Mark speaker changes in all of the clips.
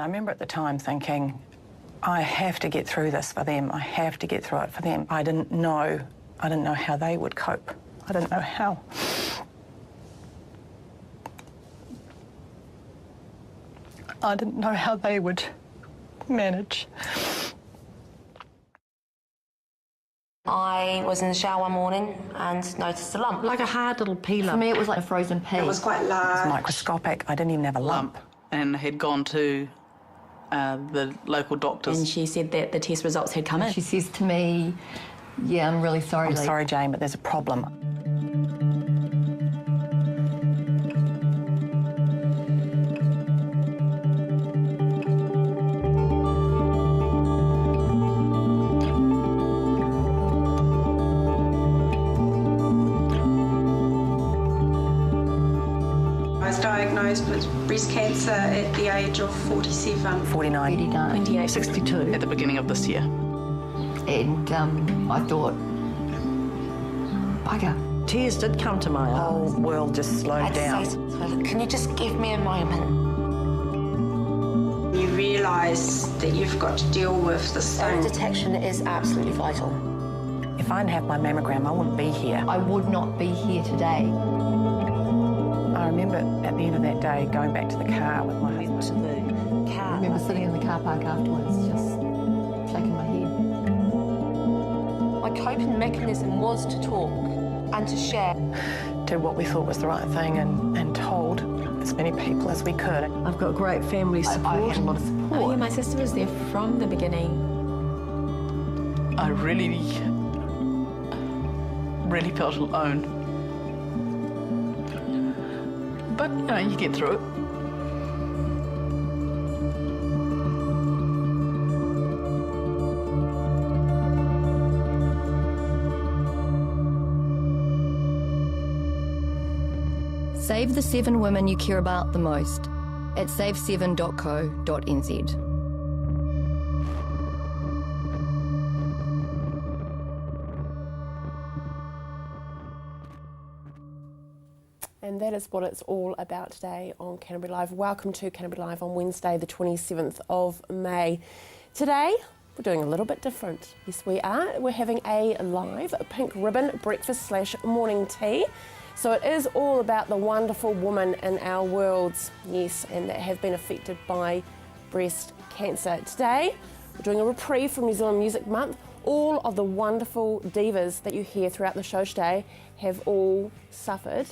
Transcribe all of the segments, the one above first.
Speaker 1: I remember at the time thinking, I have to get through this for them. I have to get through it for them. I didn't know how they would cope. I didn't know how. I didn't know how they would manage.
Speaker 2: I was in the shower one morning and noticed a lump.
Speaker 3: Like a hard little pea lump.
Speaker 4: For me, it was like a frozen pea.
Speaker 5: It was quite large.
Speaker 1: It was microscopic. I didn't even have a lump.
Speaker 6: And had gone to the local doctors.
Speaker 4: And she said that the test results had come in. She says to me, yeah, I'm really sorry.
Speaker 1: I'm sorry, Jane, but there's a problem.
Speaker 5: I was diagnosed with breast cancer at the age of 47.
Speaker 1: 49.
Speaker 4: 89.
Speaker 3: 28, 62.
Speaker 6: At the beginning of this year.
Speaker 4: And I thought, bugger.
Speaker 3: Tears did come to my
Speaker 1: The
Speaker 3: eyes.
Speaker 1: whole world just slowed
Speaker 2: I'd
Speaker 1: down.
Speaker 2: say to her, can you just give me a moment?
Speaker 5: You realise that you've got to deal with this
Speaker 2: Early
Speaker 5: thing.
Speaker 2: detection is absolutely vital.
Speaker 1: If I didn't have my mammogram, I wouldn't be here.
Speaker 4: I would not be here today.
Speaker 1: I remember at the end of that day going back to the car with my husband.
Speaker 3: To the car.
Speaker 4: I remember sitting in the car park afterwards, just shaking my head.
Speaker 2: My coping mechanism was to talk and to share.
Speaker 1: Did what we thought was the right thing and told as many people as we could.
Speaker 3: I've got great family support.
Speaker 4: I had a lot of support.
Speaker 7: Oh, yeah, my sister was there from the beginning.
Speaker 6: I really felt alone. But, you know, you get through it.
Speaker 8: Save the 7 women you care about the most at save7.co.nz.
Speaker 9: And that is what it's all about today on Canterbury Live. Welcome to Canterbury Live on Wednesday, the 27th of May. Today, we're doing a little bit different. Yes, we are. We're having a live pink ribbon breakfast / morning tea. So it is all about the wonderful women in our worlds, yes, and that have been affected by breast cancer. Today, we're doing a reprieve from New Zealand Music Month. All of the wonderful divas that you hear throughout the show today have all suffered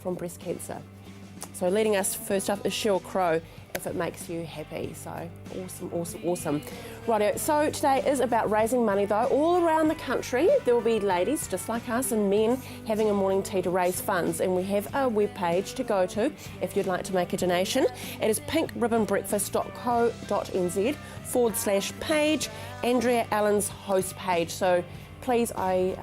Speaker 9: from breast cancer. So leading us first up is Sheryl Crow, If It Makes You Happy. So awesome. Rightio, so today is about raising money though. All around the country there will be ladies just like us and men having a morning tea to raise funds, and we have a webpage to go to if you'd like to make a donation. It is pinkribbonbreakfast.co.nz/page, Andrea Allen's host page. So please, I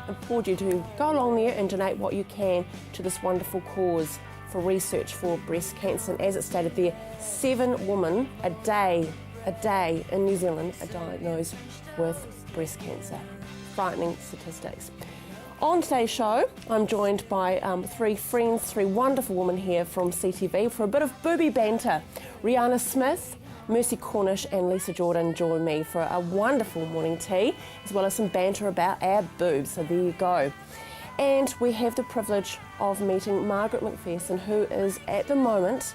Speaker 9: implore you to go along there and donate what you can to this wonderful cause for research for breast cancer. And as it stated there, 7 women a day in New Zealand are diagnosed with breast cancer. Frightening statistics. On today's show, I'm joined by 3 friends, 3 wonderful women here from CTV for a bit of booby banter. Rihanna Smith, Mercy Cornish and Lisa Jordan join me for a wonderful morning tea, as well as some banter about our boobs, so there you go. And we have the privilege of meeting Margaret McPherson, who is at the moment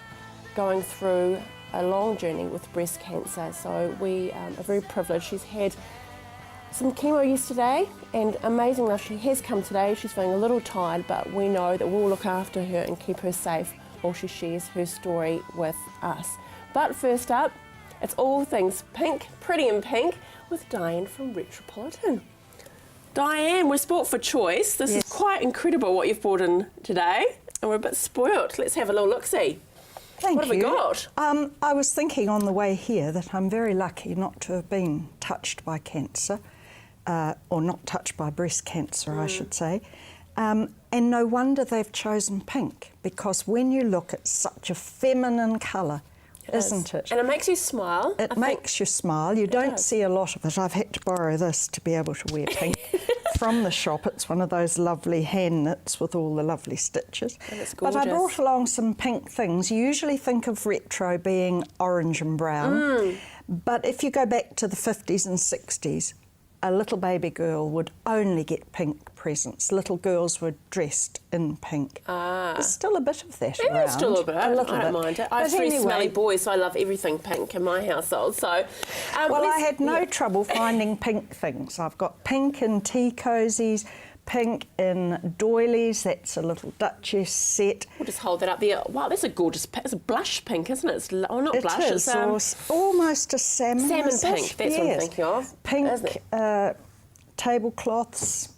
Speaker 9: going through a long journey with breast cancer. So we are very privileged. She's had some chemo yesterday, and amazing enough, she has come today. She's feeling a little tired, but we know that we'll look after her and keep her safe while she shares her story with us. But first up, it's all things pink, pretty in pink, with Diane from Retropolitan. Diane, we're sport for choice. This is quite incredible what you've brought in today, and we're a bit spoilt. Let's have a little look-see.
Speaker 10: Thank you.
Speaker 9: What have we got?
Speaker 10: I was thinking on the way here that I'm very lucky not to have been touched by cancer, or not touched by breast cancer, I should say. And no wonder they've chosen pink, because when you look at such a feminine colour, isn't it?
Speaker 9: And it makes you smile.
Speaker 10: It makes you smile. You don't see a lot of it. I've had to borrow this to be able to wear pink from the shop. It's one of those lovely hand knits with all the lovely stitches.
Speaker 9: And it's
Speaker 10: but
Speaker 9: gorgeous.
Speaker 10: I brought along some pink things. You usually think of retro being orange and brown, but if you go back to the 50s and 60s, a little baby girl would only get pink presents. Little girls were dressed in pink. There's still a bit of that around.
Speaker 9: There's still a bit. I
Speaker 10: little
Speaker 9: don't mind it. I have
Speaker 10: But
Speaker 9: three
Speaker 10: anyway,
Speaker 9: smelly boys, so I love everything pink in my household. So,
Speaker 10: well, I had no trouble finding pink things. I've got pink in tea cosies, pink in doilies. That's a little Duchess set.
Speaker 9: We'll just hold that up there. Wow, that's a gorgeous. It's a blush pink, isn't it? It's not
Speaker 10: It
Speaker 9: blush.
Speaker 10: is,
Speaker 9: It's
Speaker 10: almost a salmon.
Speaker 9: salmon
Speaker 10: is it?
Speaker 9: pink. That's what I'm thinking of.
Speaker 10: Pink tablecloths.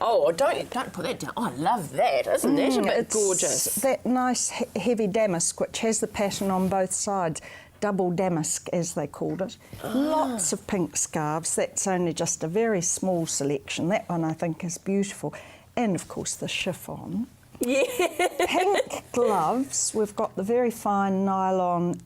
Speaker 9: Oh, don't put that down. Oh, I love that. Isn't that a bit
Speaker 10: It's
Speaker 9: gorgeous?
Speaker 10: that nice heavy damask, which has the pattern on both sides. Double damask, as they called it. Lots of pink scarves. That's only just a very small selection. That one, I think, is beautiful. And, of course, the chiffon.
Speaker 9: Yeah.
Speaker 10: Pink gloves. We've got the very fine nylon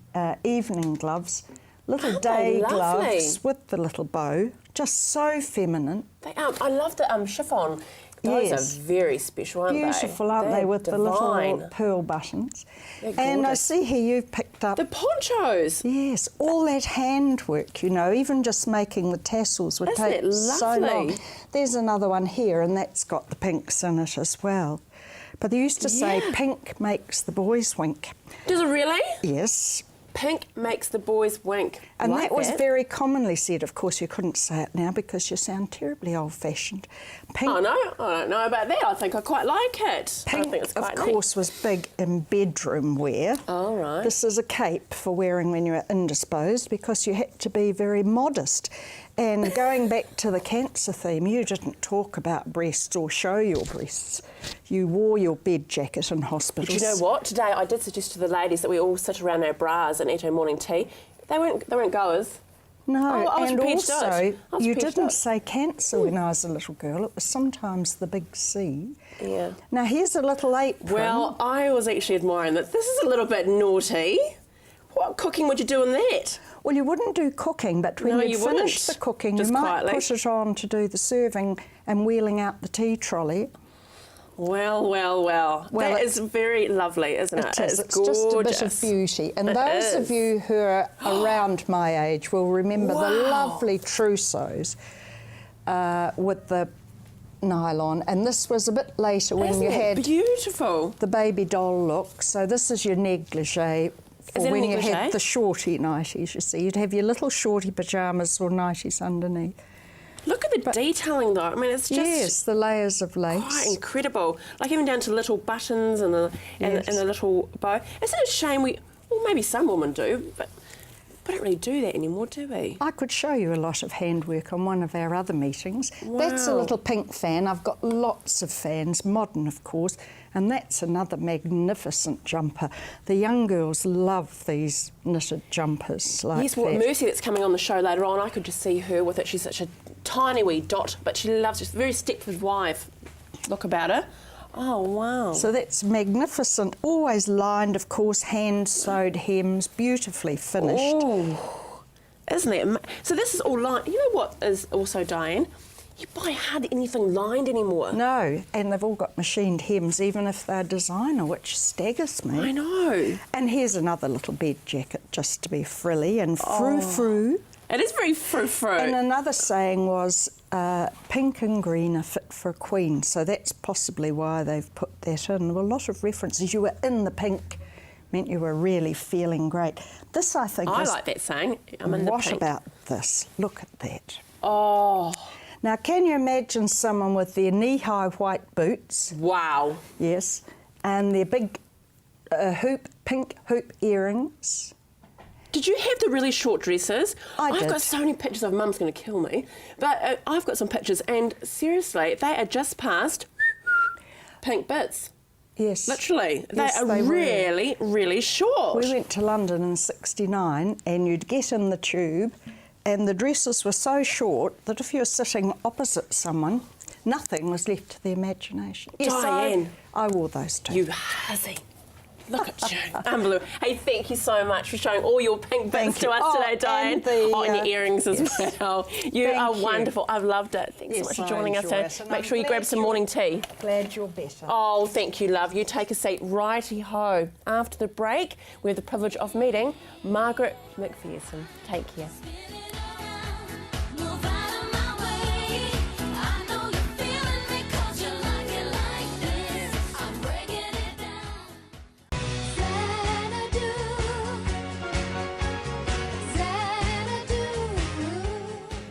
Speaker 10: evening gloves. Little day
Speaker 9: lovely.
Speaker 10: gloves with the little bow. Just so feminine.
Speaker 9: I love the chiffon. Those
Speaker 10: Yes.
Speaker 9: are very special, aren't they?
Speaker 10: Beautiful, aren't they, with the little pearl buttons.
Speaker 9: They're
Speaker 10: And I
Speaker 9: gorgeous.
Speaker 10: see here you've picked up...
Speaker 9: The ponchos.
Speaker 10: Yes, all that handwork, you know, even just making the tassels would
Speaker 9: Isn't
Speaker 10: take
Speaker 9: it
Speaker 10: so
Speaker 9: lovely?
Speaker 10: long. There's another one here, and that's got the pinks in it as well. But they used to say pink makes the boys wink.
Speaker 9: Does it really?
Speaker 10: Yes.
Speaker 9: Pink makes the boys wink.
Speaker 10: And
Speaker 9: Like
Speaker 10: that was very commonly said. Of course, you couldn't say it now because you sound terribly old-fashioned. Pink,
Speaker 9: Oh, no, I don't know about that. I think I quite like it.
Speaker 10: pink
Speaker 9: I think it's
Speaker 10: of
Speaker 9: quite
Speaker 10: course, was big in bedroom wear.
Speaker 9: Oh, right.
Speaker 10: This is a cape for wearing when you're indisposed because you had to be very modest. And going back to the cancer theme, you didn't talk about breasts or show your breasts. You wore your bed jacket in hospitals.
Speaker 9: But you know what? Today I did suggest to the ladies that we all sit around our bras and eat our morning tea. They weren't goers.
Speaker 10: No,
Speaker 9: I was
Speaker 10: and
Speaker 9: prepared to do it.
Speaker 10: also
Speaker 9: I was
Speaker 10: you
Speaker 9: prepared to do
Speaker 10: didn't
Speaker 9: it.
Speaker 10: say cancer when I was a little girl. It was sometimes the big C.
Speaker 9: Yeah.
Speaker 10: Now here's a little apron.
Speaker 9: Well, I was actually admiring that. This is a little bit naughty. What cooking would you do in that?
Speaker 10: Well, you wouldn't do cooking, but when
Speaker 9: No,
Speaker 10: you
Speaker 9: you
Speaker 10: finish
Speaker 9: wouldn't.
Speaker 10: the cooking,
Speaker 9: Just
Speaker 10: you might
Speaker 9: quietly.
Speaker 10: put it on to do the serving and wheeling out the tea trolley.
Speaker 9: Well.
Speaker 10: Well,
Speaker 9: That
Speaker 10: it-
Speaker 9: is very lovely, isn't it?
Speaker 10: It is.
Speaker 9: It's
Speaker 10: It's just a
Speaker 9: gorgeous.
Speaker 10: bit of beauty. And
Speaker 9: It
Speaker 10: those of
Speaker 9: is.
Speaker 10: you who are around my age will remember the lovely trousseaux with the nylon. And this was a bit later when
Speaker 9: Isn't
Speaker 10: you
Speaker 9: it
Speaker 10: had
Speaker 9: beautiful?
Speaker 10: the baby doll look. So this is your negligee. For
Speaker 9: that a
Speaker 10: when you
Speaker 9: negligee?
Speaker 10: had the shorty nighties, you see. You'd have your little shorty pyjamas or nighties underneath.
Speaker 9: Look at the detailing, though. I mean, it's just
Speaker 10: Yes, the layers of lace.
Speaker 9: quite incredible. Like even down to little buttons and the
Speaker 10: Yes.
Speaker 9: and the little bow. Isn't it a shame well, maybe some women do, but we don't really do that anymore, do we?
Speaker 10: I could show you a lot of handwork on one of our other meetings. That's a
Speaker 9: Wow.
Speaker 10: little pink fan. I've got lots of fans, modern of course, and that's another magnificent jumper. The young girls love these knitted jumpers like
Speaker 9: Yes, well,
Speaker 10: that.
Speaker 9: Mercy that's coming on the show later on, I could just see her with it. She's such a tiny wee dot, but she loves it. She's a very Stepford wife look about her. Oh, wow.
Speaker 10: So that's magnificent, always lined, of course, hand-sewed hems, beautifully finished.
Speaker 9: Oh, isn't it? So this is all lined. You know what is also, Diane? You buy hardly anything lined anymore.
Speaker 10: No, and they've all got machined hems, even if they're designer, which staggers me.
Speaker 9: I know.
Speaker 10: And here's another little bed jacket just to be frilly and frou-frou.
Speaker 9: It is very frou-frou.
Speaker 10: And another saying was, pink and green are fit for a queen, so that's possibly why they've put that in. There were a lot of references. You were in the pink, meant you were really feeling great. This, I think,
Speaker 9: I
Speaker 10: is...
Speaker 9: like that saying. I'm in the
Speaker 10: What
Speaker 9: pink.
Speaker 10: about this? Look at that.
Speaker 9: Oh,
Speaker 10: Now, can you imagine someone with their knee-high white boots?
Speaker 9: wow.
Speaker 10: Yes. And their big pink hoop earrings?
Speaker 9: Did you have the really short dresses?
Speaker 10: I
Speaker 9: I've got
Speaker 10: did.
Speaker 9: so many pictures of Mum's going to kill me. But I've got some pictures, and seriously, they are just past pink bits.
Speaker 10: Yes.
Speaker 9: Literally.
Speaker 10: Yes,
Speaker 9: they are
Speaker 10: they were.
Speaker 9: really, really short.
Speaker 10: We went to London in '69 and you'd get in the tube and the dresses were so short that if you were sitting opposite someone, nothing was left to the imagination. Yes,
Speaker 9: Diane.
Speaker 10: I wore those too.
Speaker 9: You hussy. Look at you. Unbelievable. Hey, thank you so much for showing all your pink bits to us today, Diane. And your earrings as well. You are wonderful. I've loved it. Thanks so much for joining us. Make sure you grab some morning tea.
Speaker 10: Glad you're better.
Speaker 9: Oh, thank you, love. You take a seat righty-ho. After the break, we have the privilege of meeting Margaret McPherson. Take care.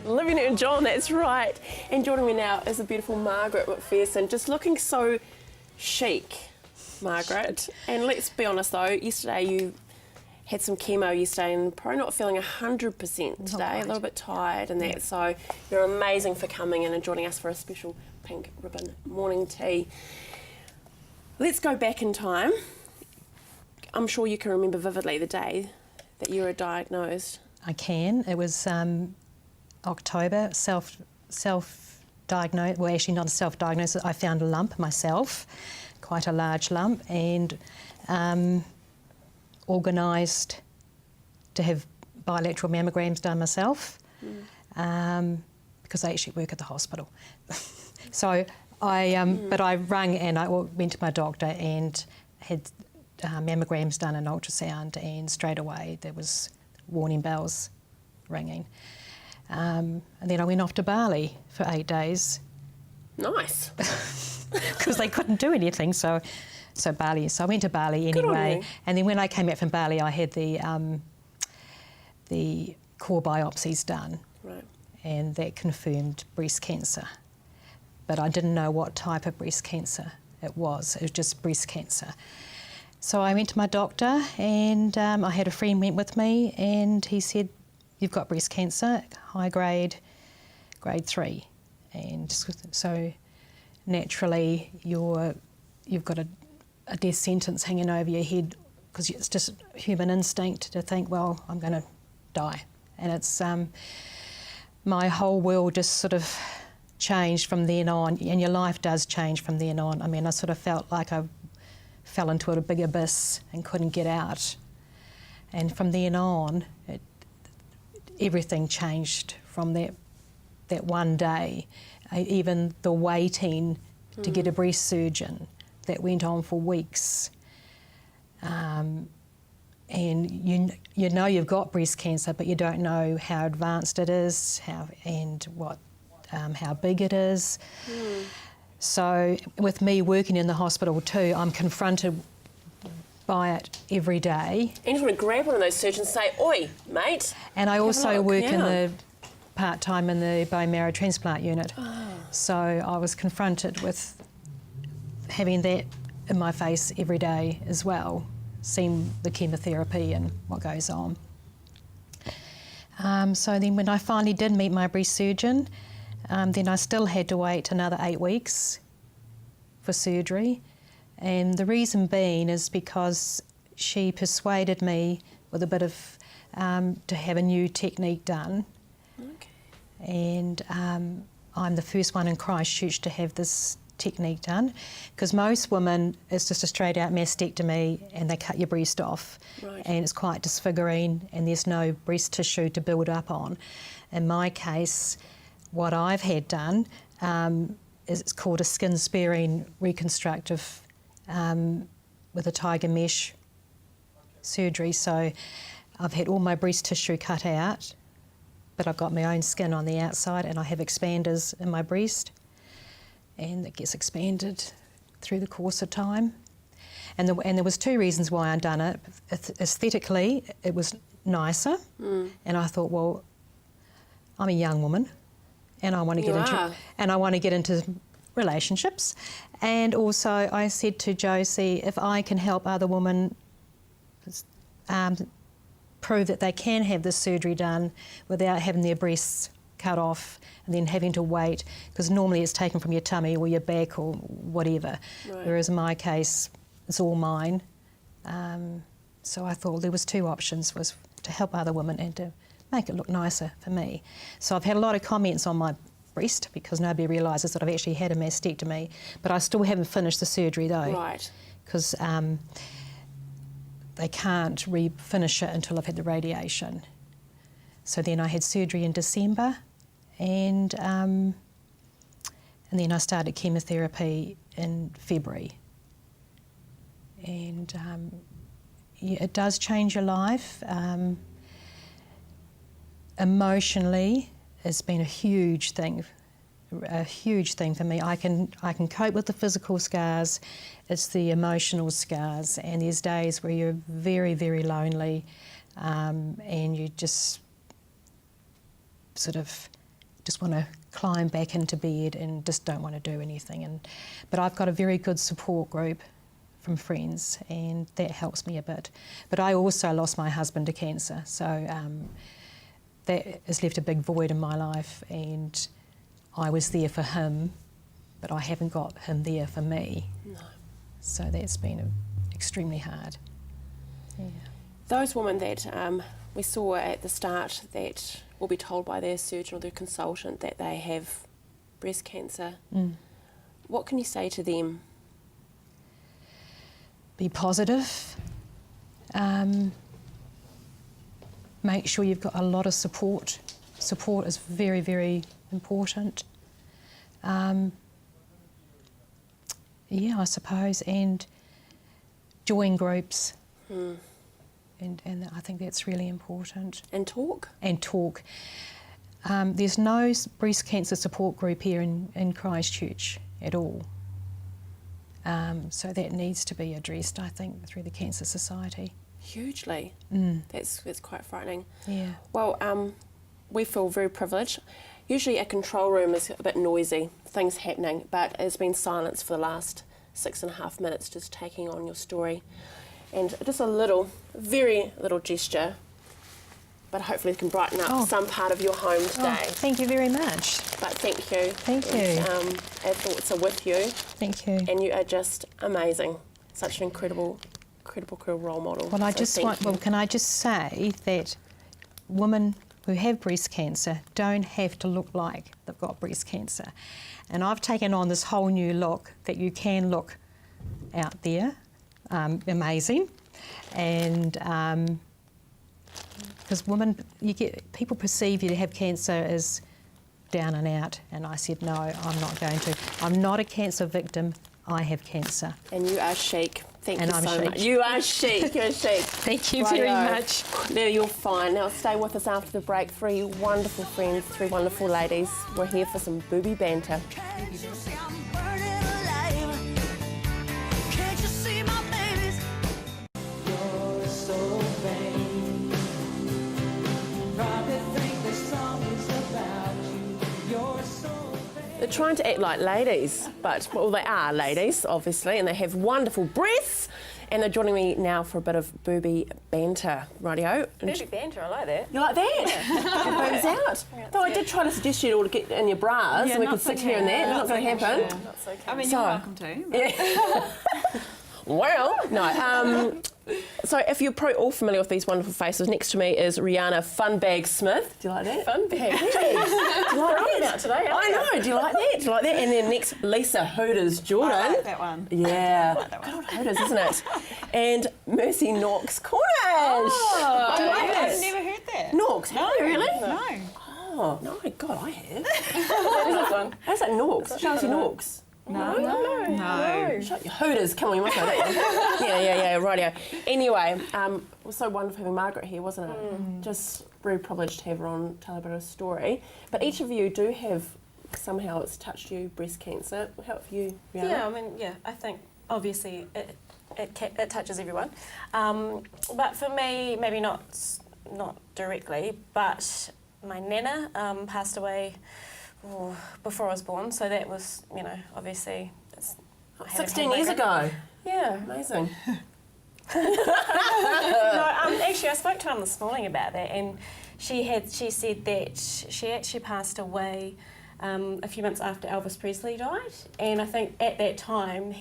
Speaker 9: Living it in John, that's right. And joining me now is the beautiful Margaret McPherson, just looking so chic, Margaret. And let's be honest though, yesterday you had some chemo yesterday and probably not feeling 100% today, a little bit tired and that. So you're amazing for coming in and joining us for a special pink ribbon morning tea. Let's go back in time. I'm sure you can remember vividly the day that you were diagnosed.
Speaker 11: I can. It was October, self-diagnosed, well actually not a self-diagnosis, I found a lump myself, quite a large lump, and organised to have bilateral mammograms done myself because I actually work at the hospital. So but I rang and I went to my doctor and had mammograms done and ultrasound, and straight away there was warning bells ringing. And then I went off to Bali for 8 days. Nice. Because they couldn't do anything, so Bali. So I went to Bali anyway. And then when I came back from Bali, I had the core biopsies done. Right. And that confirmed breast cancer. But I didn't know what type of breast cancer it was. It was just breast cancer. So I went to my doctor, and I had a friend went with me, and he said, "You've got breast cancer, high grade, grade 3. And so naturally you've got a death sentence hanging over your head, because it's just human instinct to think, well, I'm going to die. And it's my whole world just sort of changed from then on, and your life does change from then on. I mean, I sort of felt like I fell into a big abyss and couldn't get out. And from then on, everything changed from that one day. Even the waiting to get a breast surgeon, that went on for weeks. And you know you've got breast cancer, but you don't know how advanced it is, how big it is. So with me working in the hospital too, I'm confronted by it every day. And you just want to grab one of those surgeons and say, "Oi, mate." And I also work in the part-time in the bone marrow transplant unit. So I was confronted with having that in my face every day as well, seeing the chemotherapy and what goes on. So then when I finally did meet my breast surgeon, then I still had to wait another 8 weeks for surgery. And the reason being is because she persuaded me with a bit of to have a new technique done. Okay. And I'm the first one in Christchurch to have this technique done, because most women, it's just a straight out mastectomy and they cut your breast off. Right. And it's quite disfiguring and there's no breast tissue to build up on. In my case, what I've had done is it's called a skin sparing reconstructive with a tiger mesh surgery. So I've had all my breast tissue cut out, but I've got my own skin on the outside, and I have expanders in my breast, and it gets expanded through the course of time. And there was 2 reasons why I'd done it. Aesthetically, it was nicer, and I thought, well, I'm a young woman, and I want to get into relationships. And also I said to Josie, if I can help other women prove that they can have this surgery done without having their breasts cut off and then having to wait, because normally it's taken from your tummy or your back or whatever, whereas in my case it's all mine. So I thought there was 2 options, was to help other women and to make it look nicer for me. So I've had a lot of comments on my breast because nobody realises that I've actually had a mastectomy, but I still haven't finished the surgery though. Right. Because they can't finish it until I've had the radiation. So then I had surgery in December, and then I started chemotherapy in February. And yeah, it does change your life. Emotionally, it's been a huge thing for me. I can cope with the physical scars. It's the emotional scars, and there's days where you're very, very lonely, and you just sort of just want to climb back into bed and just don't want to do anything. But I've got a very good support group from friends, and that helps me a bit. But I also lost my husband to cancer, so that has left a big void in my life, and I was there for him, but I haven't got him there for me.
Speaker 9: No.
Speaker 11: So that's been extremely hard. Yeah.
Speaker 9: Those women that we saw at the start that will be told by their surgeon or their consultant that they have breast cancer, what can you say to them?
Speaker 11: Be positive. Make sure you've got a lot of support. Support is very, very important. Yeah, I suppose, and join groups. And I think that's really important.
Speaker 9: And talk?
Speaker 11: And talk. There's no breast cancer support group here in Christchurch at all. So that needs to be addressed, I think, through the Cancer Society.
Speaker 9: Hugely. That's quite frightening.
Speaker 11: Yeah.
Speaker 9: Well, we feel very privileged. Usually a control room is a bit noisy, things happening, but it's been silence for the last 6.5 minutes, just taking on your story. And just a little, very little gesture, but hopefully it can brighten up some part of your home today.
Speaker 11: Oh, thank you very much.
Speaker 9: But thank you.
Speaker 11: Thank you.
Speaker 9: Our thoughts are with you.
Speaker 11: Thank you.
Speaker 9: And you are just amazing. Such an incredible role model.
Speaker 11: Well, can I just say that women who have breast cancer don't have to look like they've got breast cancer. And I've taken on this whole new look that you can look out there, amazing. And because women, people perceive you to have cancer as down and out. And I said, no, I'm not going to. I'm not a cancer victim. I have cancer.
Speaker 9: And you are chic. Thank you
Speaker 11: I'm
Speaker 9: so
Speaker 11: chic.
Speaker 9: much. You are chic. You're chic.
Speaker 11: Thank you very much.
Speaker 9: There, you're fine. Now stay with us after the break. 3 wonderful friends, 3 wonderful ladies. We're here for some booby banter. They're trying to act like ladies, but, well, they are ladies, obviously, and they have wonderful breasts. And they're joining me now for a bit of booby banter. Rightio.
Speaker 12: Booby banter, I like that.
Speaker 9: You like that? Get boobs out. Though I did try to suggest you all to get in your bras and we could sit here and there. It's not going to happen.
Speaker 12: Not so I mean, you're welcome to.
Speaker 9: Yeah. Well, no. So if you're probably all familiar with these wonderful faces, next to me is Rihanna Funbag Smith. Do you like that?
Speaker 12: Funbag.
Speaker 9: Do you like that?
Speaker 12: Today,
Speaker 9: I know. Do you like that? Do you like that? And then next, Lisa Hooters Jordan.
Speaker 12: I like that one.
Speaker 9: Yeah.
Speaker 12: I like that one.
Speaker 9: Good old Hooters, isn't it? And Mercy Knox Cornish.
Speaker 12: Oh,
Speaker 9: do you like
Speaker 12: I've
Speaker 9: this?
Speaker 12: never heard that.
Speaker 9: Knox, have you really?
Speaker 12: No.
Speaker 9: Oh, no, God, I have.
Speaker 12: What is this one?
Speaker 9: How's that Knox? Chelsea Knox.
Speaker 12: No.
Speaker 9: Shut your Hooters, come on, you must know that one. Yeah, rightio. Anyway, it was so wonderful having Margaret here, wasn't it? Just very privileged to have her on, tell a bit of a story. But each of you do have, somehow it's touched you, breast cancer. How about for you, Rihanna?
Speaker 13: Yeah, I mean, I think obviously it touches everyone. But for me, maybe not directly, but my nana passed away before I was born, so that was, obviously...
Speaker 9: 16 years ago?
Speaker 13: Yeah.
Speaker 9: Amazing.
Speaker 13: Actually, I spoke to her this morning about that, and she said that she actually passed away a few months after Elvis Presley died, and I think at that time,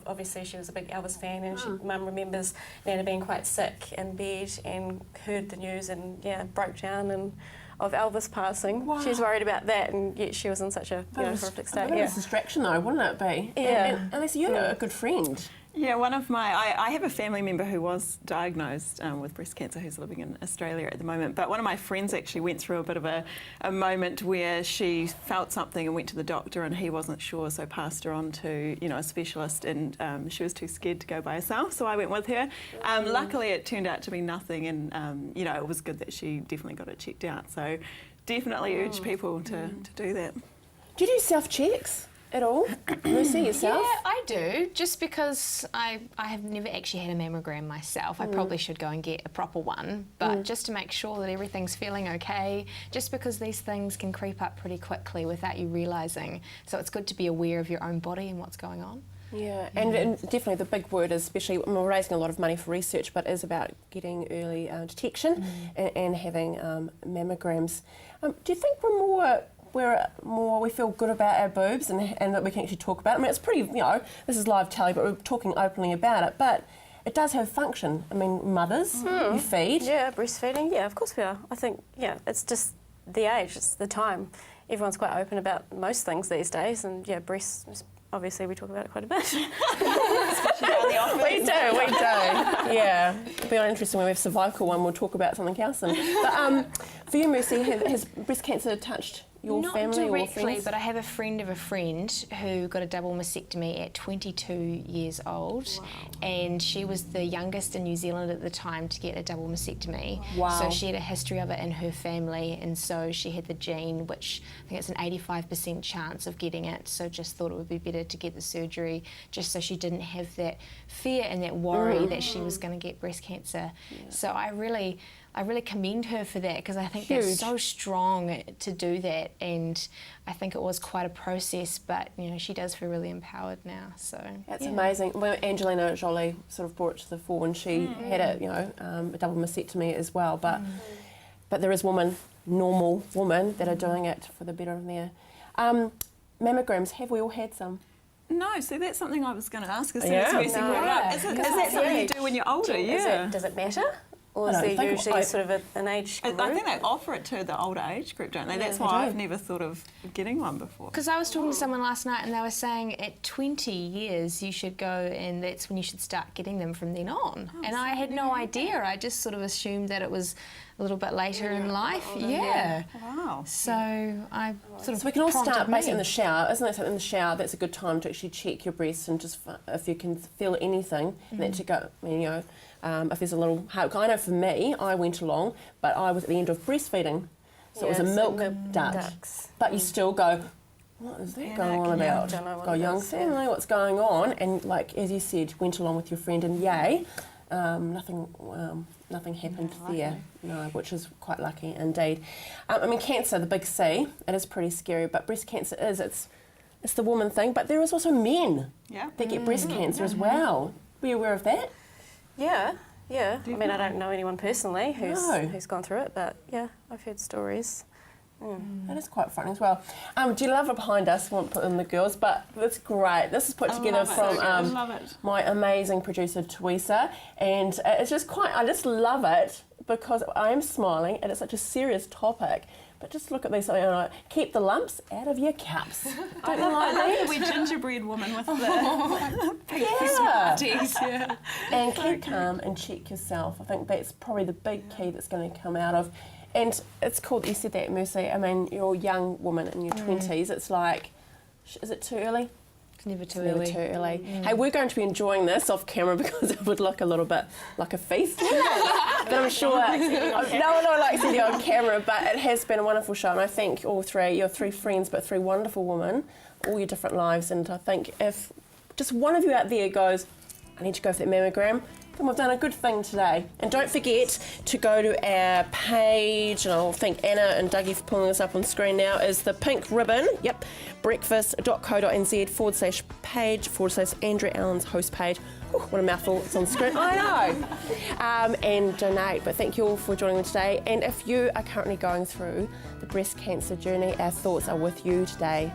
Speaker 13: obviously she was a big Elvis fan, and Mum remembers Nana being quite sick in bed and heard the news and broke down and of Elvis passing. Wow. She was worried about that, and yet she was in such a horrific state.
Speaker 9: A bit of a distraction though, wouldn't it be?
Speaker 13: Yeah.
Speaker 9: And Lisa, you're a good friend.
Speaker 12: Yeah, I have a family member who was diagnosed with breast cancer who's living in Australia at the moment, but one of my friends actually went through a bit of a moment where she felt something and went to the doctor and he wasn't sure, so passed her on to, a specialist, and she was too scared to go by herself, so I went with her. Luckily it turned out to be nothing, and it was good that she definitely got it checked out, so definitely urge people to do that.
Speaker 9: Do you do self-checks at all, Lucy, yourself?
Speaker 7: Yeah, I do, just because I have never actually had a mammogram myself. I probably should go and get a proper one, but just to make sure that everything's feeling okay, just because these things can creep up pretty quickly without you realising. So it's good to be aware of your own body and what's going on.
Speaker 9: Yeah, and definitely the big word is, especially, we're raising a lot of money for research, but is about getting early detection and having mammograms. Do you think we feel good about our boobs and that we can actually talk about it? I mean, it's pretty, this is live telly, but we're talking openly about it, but it does have function. I mean, mothers, you feed.
Speaker 13: Yeah, breastfeeding, yeah, of course we are. I think, it's just the age, it's the time. Everyone's quite open about most things these days, and breasts, obviously we talk about it quite a bit. We do.
Speaker 9: Yeah, it'll be interesting when we have cervical one, we'll talk about something else. But for you, Mercy, has breast cancer touched your family or friends?
Speaker 7: Not directly, but I have a friend of a friend who got a double mastectomy at 22 years old, and she was the youngest in New Zealand at the time to get a double mastectomy.
Speaker 9: Wow.
Speaker 7: So she had a history of it in her family, and so she had the gene, which I think it's an 85% chance of getting it, so just thought it would be better to get the surgery just so she didn't have that fear and that worry that she was going to get breast cancer. Yeah. So I really commend her for that, because I think that's so strong to do that, and I think it was quite a process, but she does feel really empowered now. So
Speaker 9: that's amazing. Well, Angelina Jolie sort of brought it to the fore when she had a double mastectomy as well. But there is normal women that are doing it for the better of their mammograms. Have we all had some?
Speaker 12: No, so that's something I was going to ask as soon as Mercy brought it up. Is that something you do when you're older?
Speaker 13: Does it matter? Or is there usually sort of an age group?
Speaker 12: I think they offer it to the older age group, don't they? That's why I've never thought of getting one before.
Speaker 7: Because I was talking to someone last night and they were saying at 20 years you should go, and that's when you should start getting them from then on. And I had no idea. I just sort of assumed that it was a little bit later in life. Yeah.
Speaker 12: Wow.
Speaker 7: So I sort of
Speaker 9: So we can all start basically in the shower. Isn't that something in the shower? That's a good time to actually check your breasts, and just if you can feel anything, then to go, if there's a little heart. I know for me, I went along, but I was at the end of breastfeeding. So it was a milk duct. But you still go, what is that going on about? Got a young family, what's going on? And as you said, went along with your friend, and yay, nothing happened there. No, which is quite lucky indeed. Cancer, the big C, it is pretty scary, but breast cancer it's the woman thing, but there is also men that get breast cancer as well. Were you aware of that?
Speaker 13: Yeah. I mean, I don't know anyone personally who's gone through it, but I've heard stories.
Speaker 9: That is quite frightening as well. Do you love it behind us? I won't put in the girls, but it's great. This is put together from my amazing producer, Teresa, and it's just I just love it because I am smiling and it's such a serious topic. But just look at these, keep the lumps out of your cups. Don't you like that?
Speaker 12: The wee gingerbread woman with the pink Smarties. Yeah.
Speaker 9: And keep calm and check yourself. I think that's probably the big key that's going to come out of. And it's cool that you said that, Mercy. I mean, you're a young woman in your 20s. It's like, is it too early?
Speaker 7: It's never too early.
Speaker 9: Hey, we're going to be enjoying this off camera because it would look a little bit like a feast. But I'm sure no one likes it on camera, but it has been a wonderful show, and I think all three, you're three friends, but three wonderful women, all your different lives, and I think if just one of you out there goes, I need to go for that mammogram, then we've done a good thing today. And don't forget to go to our page, and I'll thank Anna and Dougie for pulling this up on screen now, is the pink ribbon, breakfast.co.nz/page/Andrea Allen's host page. Ooh, what a mouthful, it's on screen. I know. And donate. But thank you all for joining me today. And if you are currently going through the breast cancer journey, our thoughts are with you today.